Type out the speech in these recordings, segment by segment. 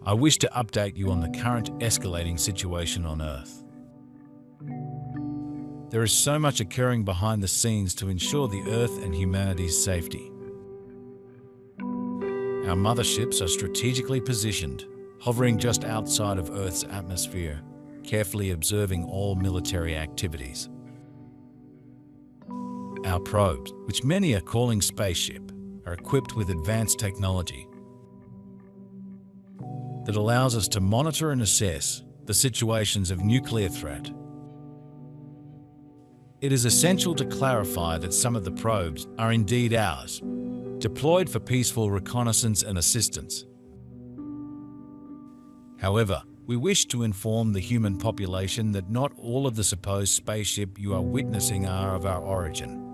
I wish to update you on the current escalating situation on Earth. There is so much occurring behind the scenes to ensure the Earth and humanity's safety. Our motherships are strategically positioned, hovering just outside of Earth's atmosphere, carefully observing all military activities. Our probes, which many are calling spaceship, are equipped with advanced technology that allows us to monitor and assess the situations of nuclear threat. It is essential to clarify that some of the probes are indeed ours, deployed for peaceful reconnaissance and assistance. However, we wish to inform the human population that not all of the supposed spaceship you are witnessing are of our origin.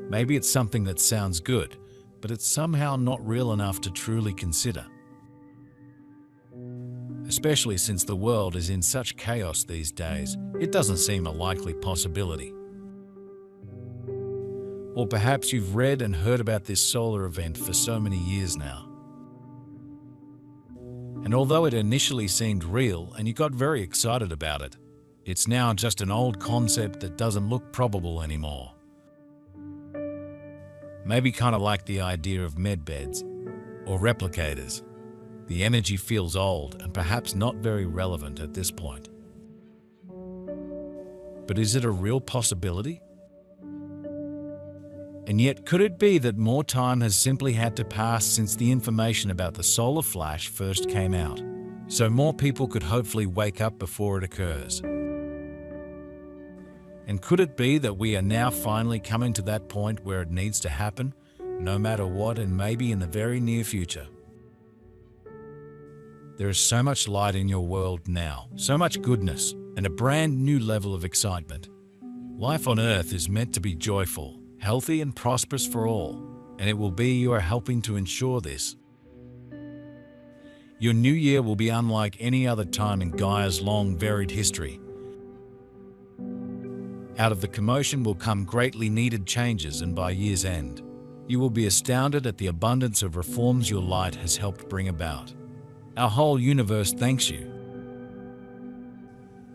Maybe it's something that sounds good, but it's somehow not real enough to truly consider. Especially since the world is in such chaos these days, it doesn't seem a likely possibility. Or perhaps you've read and heard about this solar event for so many years now. And although it initially seemed real and you got very excited about it, it's now just an old concept that doesn't look probable anymore. Maybe kind of like the idea of medbeds or replicators. The energy feels old and perhaps not very relevant at this point. But is it a real possibility? And yet, could it be that more time has simply had to pass since the information about the solar flash first came out, so more people could hopefully wake up before it occurs? And could it be that we are now finally coming to that point where it needs to happen, no matter what, and maybe in the very near future? There is so much light in your world now, so much goodness, and a brand new level of excitement. Life on Earth is meant to be joyful, healthy and prosperous for all, and it will be you are helping to ensure this. Your new year will be unlike any other time in Gaia's long, varied history. Out of the commotion will come greatly needed changes, and by year's end, you will be astounded at the abundance of reforms your light has helped bring about. Our whole universe thanks you.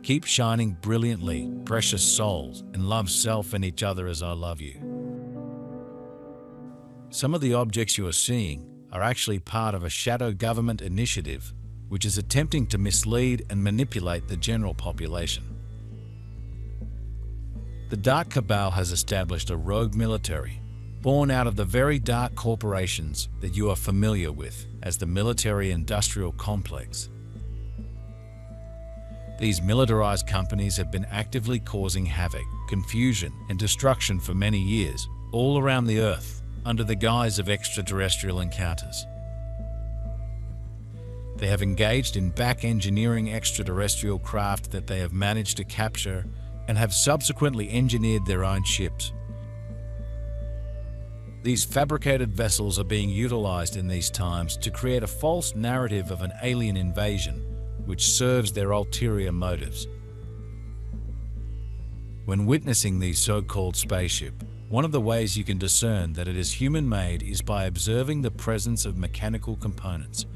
Keep shining brilliantly, precious souls, and love self and each other as I love you. Some of the objects you are seeing are actually part of a shadow government initiative which is attempting to mislead and manipulate the general population. The Dark Cabal has established a rogue military, born out of the very dark corporations that you are familiar with as the military-industrial complex. These militarized companies have been actively causing havoc, confusion, and destruction for many years, all around the Earth, under the guise of extraterrestrial encounters. They have engaged in back-engineering extraterrestrial craft that they have managed to capture and have subsequently engineered their own ships. These fabricated vessels are being utilized in these times to create a false narrative of an alien invasion, which serves their ulterior motives. When witnessing these so-called spaceship, one of the ways you can discern that it is human-made is by observing the presence of mechanical components.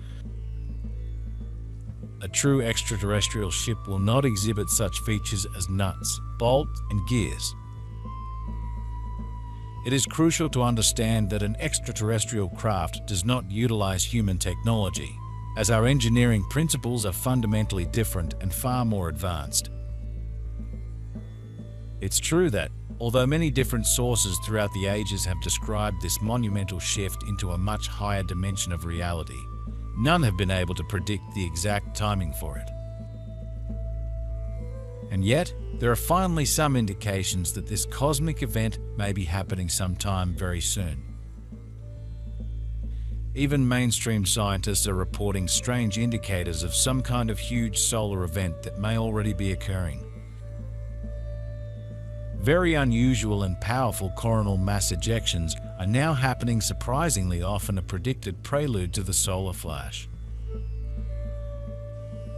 A true extraterrestrial ship will not exhibit such features as nuts, bolts, and gears. It is crucial to understand that an extraterrestrial craft does not utilize human technology, as our engineering principles are fundamentally different and far more advanced. It's true that, although many different sources throughout the ages have described this monumental shift into a much higher dimension of reality, none have been able to predict the exact timing for it. And yet, there are finally some indications that this cosmic event may be happening sometime very soon. Even mainstream scientists are reporting strange indicators of some kind of huge solar event that may already be occurring. Very unusual and powerful coronal mass ejections are now happening surprisingly often, a predicted prelude to the solar flash.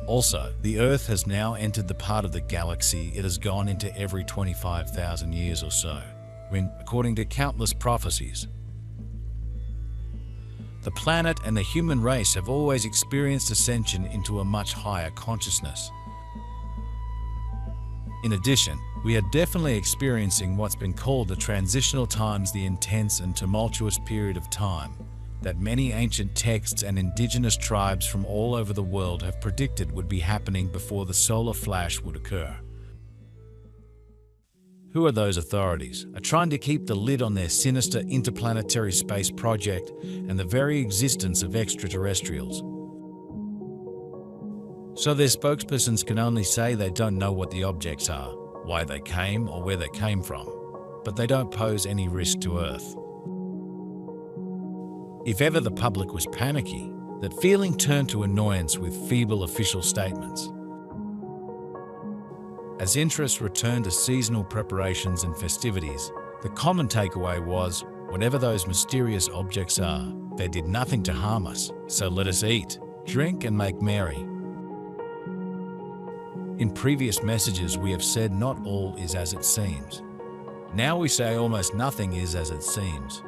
Also, the Earth has now entered the part of the galaxy it has gone into every 25,000 years or so, when, according to countless prophecies, The planet and the human race have always experienced ascension into a much higher consciousness. In addition, we are definitely experiencing what's been called the transitional times, the intense and tumultuous period of time that many ancient texts and indigenous tribes from all over the world have predicted would be happening before the solar flash would occur. Who are those authorities are trying to keep the lid on their sinister interplanetary space project and the very existence of extraterrestrials? So their spokespersons can only say they don't know what the objects are, why they came or where they came from, but they don't pose any risk to Earth. If ever the public was panicky, that feeling turned to annoyance with feeble official statements. As interest returned to seasonal preparations and festivities, the common takeaway was, whatever those mysterious objects are, they did nothing to harm us, so let us eat, drink and make merry. In previous messages we have said not all is as it seems. Now we say almost nothing is as it seems.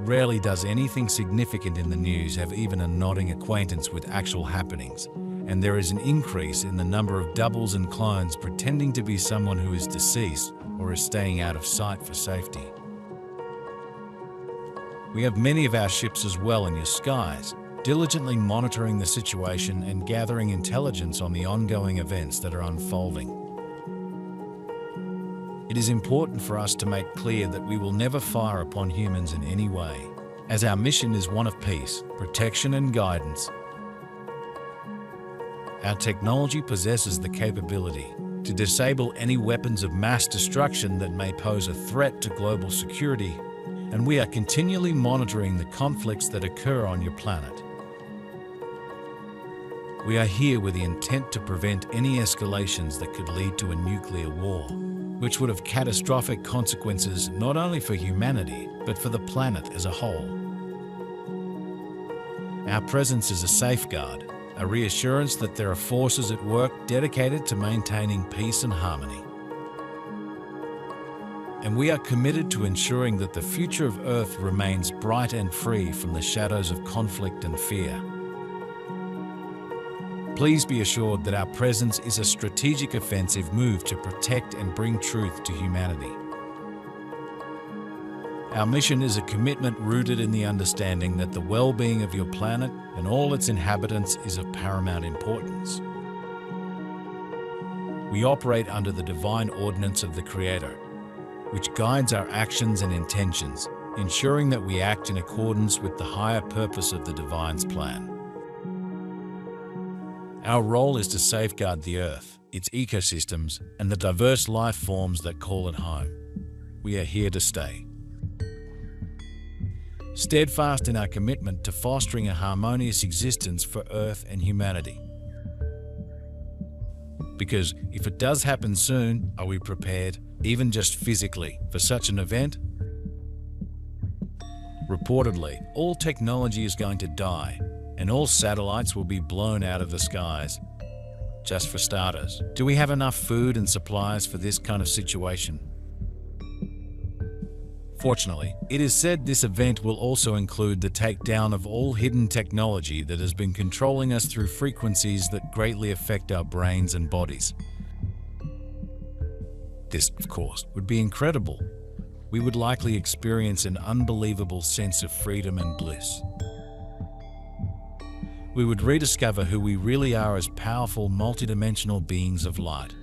Rarely does anything significant in the news have even a nodding acquaintance with actual happenings, and there is an increase in the number of doubles and clones pretending to be someone who is deceased or is staying out of sight for safety. We have many of our ships as well in your skies, diligently monitoring the situation and gathering intelligence on the ongoing events that are unfolding. It is important for us to make clear that we will never fire upon humans in any way, as our mission is one of peace, protection and guidance. Our technology possesses the capability to disable any weapons of mass destruction that may pose a threat to global security, and we are continually monitoring the conflicts that occur on your planet. We are here with the intent to prevent any escalations that could lead to a nuclear war, which would have catastrophic consequences not only for humanity, but for the planet as a whole. Our presence is a safeguard, a reassurance that there are forces at work dedicated to maintaining peace and harmony. And we are committed to ensuring that the future of Earth remains bright and free from the shadows of conflict and fear. Please be assured that our presence is a strategic offensive move to protect and bring truth to humanity. Our mission is a commitment rooted in the understanding that the well-being of your planet and all its inhabitants is of paramount importance. We operate under the divine ordinance of the Creator, which guides our actions and intentions, ensuring that we act in accordance with the higher purpose of the Divine's plan. Our role is to safeguard the Earth, its ecosystems, and the diverse life forms that call it home. We are here to stay. Steadfast in our commitment to fostering a harmonious existence for Earth and humanity. Because if it does happen soon, are we prepared, even just physically, for such an event? Reportedly, all technology is going to die, and all satellites will be blown out of the skies. Just for starters, do we have enough food and supplies for this kind of situation? Fortunately, it is said this event will also include the takedown of all hidden technology that has been controlling us through frequencies that greatly affect our brains and bodies. This, of course, would be incredible. We would likely experience an unbelievable sense of freedom and bliss. We would rediscover who we really are as powerful, multidimensional beings of light.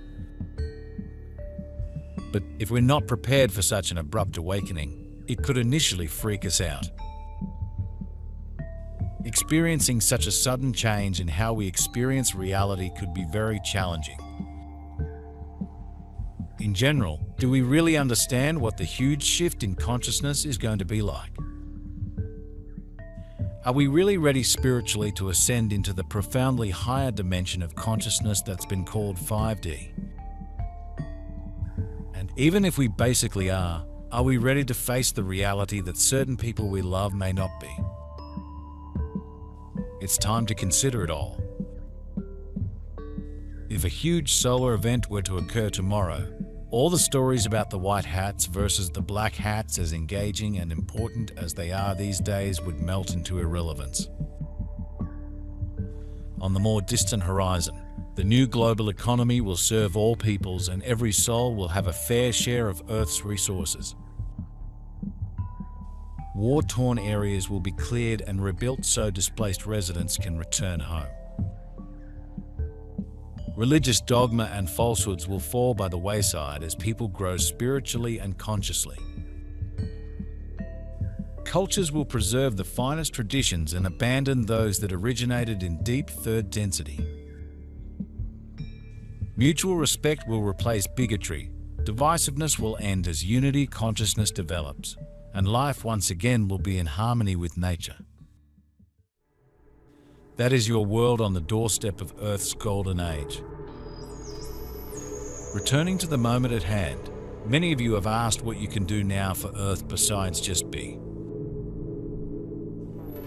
But if we're not prepared for such an abrupt awakening, it could initially freak us out. Experiencing such a sudden change in how we experience reality could be very challenging. In general, do we really understand what the huge shift in consciousness is going to be like? Are we really ready spiritually to ascend into the profoundly higher dimension of consciousness that's been called 5D? And even if we basically are we ready to face the reality that certain people we love may not be? It's time to consider it all. If a huge solar event were to occur tomorrow, All the stories about the white hats versus the black hats, as engaging and important as they are these days, would melt into irrelevance. On the more distant horizon, the new global economy will serve all peoples and every soul will have a fair share of Earth's resources. War-torn areas will be cleared and rebuilt so displaced residents can return home. Religious dogma and falsehoods will fall by the wayside as people grow spiritually and consciously. Cultures will preserve the finest traditions and abandon those that originated in deep third density. Mutual respect will replace bigotry, divisiveness will end as unity consciousness develops, and life once again will be in harmony with nature. That is your world on the doorstep of Earth's golden age. Returning to the moment at hand, many of you have asked what you can do now for Earth besides just be.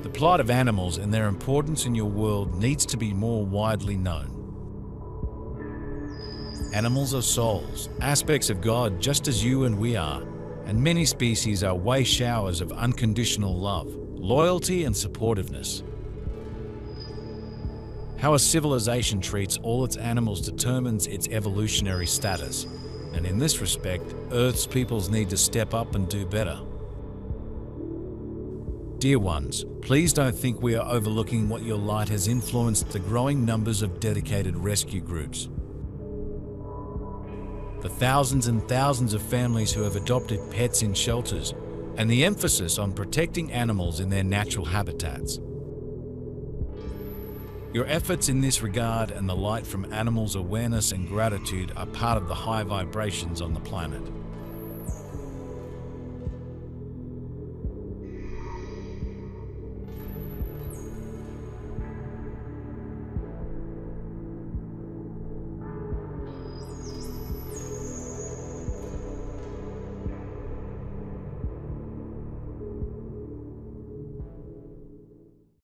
The plight of animals and their importance in your world needs to be more widely known. Animals are souls, aspects of God just as you and we are, and many species are way showers of unconditional love, loyalty and supportiveness. How a civilization treats all its animals determines its evolutionary status, and in this respect, Earth's peoples need to step up and do better. Dear ones, please don't think we are overlooking what your light has influenced the growing numbers of dedicated rescue groups. The thousands and thousands of families who have adopted pets in shelters, and the emphasis on protecting animals in their natural habitats. Your efforts in this regard and the light from animals' awareness and gratitude are part of the high vibrations on the planet.